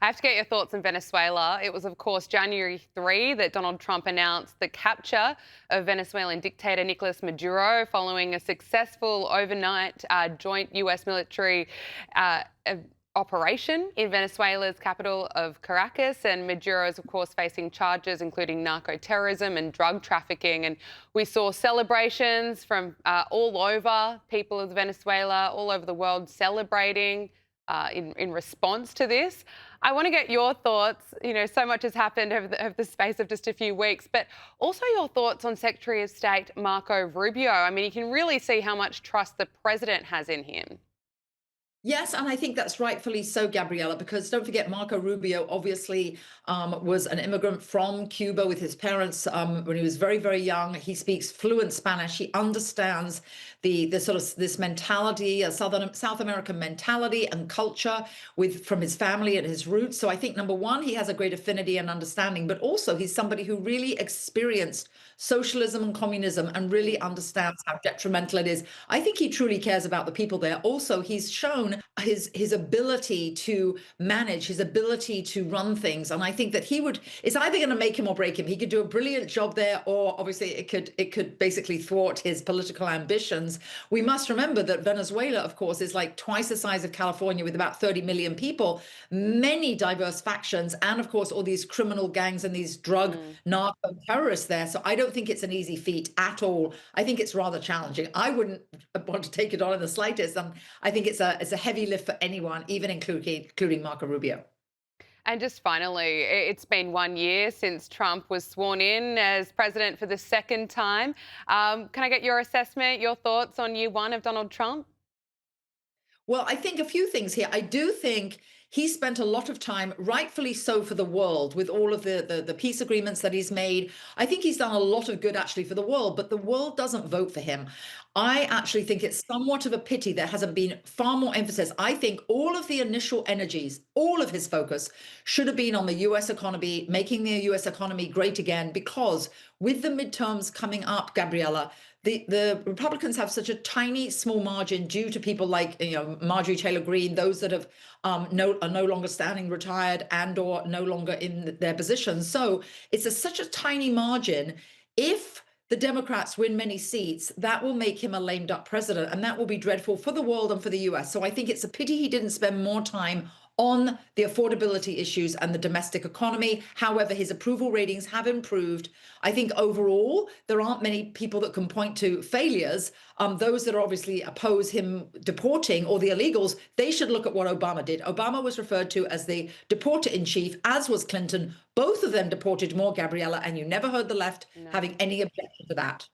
I have to get your thoughts on Venezuela. It was, of course, January 3 that Donald Trump announced the capture of Venezuelan dictator Nicolas Maduro following a successful overnight joint US military uh, uh, operation in Venezuela's capital of Caracas. And Maduro is, of course, facing charges including narco-terrorism and drug trafficking. And we saw celebrations from all over, people of Venezuela, all over the world celebrating in response to this. I want to get your thoughts. You know, so much has happened over the space of just a few weeks, but also your thoughts on Secretary of State Marco Rubio. I mean, you can really see how much trust the president has in him. Yes, and I think that's rightfully so, Gabriella, because don't forget, Marco Rubio obviously was an immigrant from Cuba with his parents when he was very, very young. He speaks fluent Spanish. He understands the sort of this mentality, a South American mentality and culture from his family and his roots. So I think number one, he has a great affinity and understanding, but also he's somebody who really experienced socialism and communism and really understands how detrimental it is. I think he truly cares about the people there. Also, he's shown his ability to manage, his ability to run things. And I think that it's either going to make him or break him. He could do a brilliant job there, or obviously it could basically thwart his political ambitions. We must remember that Venezuela, of course, is like twice the size of California with about 30 million people, many diverse factions, and of course, all these criminal gangs and these drug Mm. narco terrorists there. So I don't think it's an easy feat at all. I think it's rather challenging. I wouldn't want to take it on in the slightest. I think it's a heavy lift for anyone, even including Marco Rubio. And just finally, it's been 1 year since Trump was sworn in as president for the second time. Can I get your assessment, your thoughts on year one of Donald Trump? Well, I think a few things here. I do think he spent a lot of time, rightfully so, for the world with all of the peace agreements that he's made. I think he's done a lot of good actually for the world, but the world doesn't vote for him. I actually think it's somewhat of a pity there hasn't been far more emphasis. I think all of the initial energies, all of his focus should have been on the US economy, making the US economy great again, because with the midterms coming up, Gabriella, the Republicans have such a tiny, small margin due to people like Marjorie Taylor Greene, those that have are no longer standing retired and or no longer in their positions. So it's such a tiny margin. If the Democrats win many seats, that will make him a lame duck president, and that will be dreadful for the world and for the US. So I think it's a pity he didn't spend more time on the affordability issues and the domestic economy. However, his approval ratings have improved. I think overall, there aren't many people that can point to failures. Those that obviously oppose him deporting, or the illegals, they should look at what Obama did. Obama was referred to as the deporter in chief, as was Clinton. Both of them deported more, Gabriella, and you never heard the left having No. any objection to that.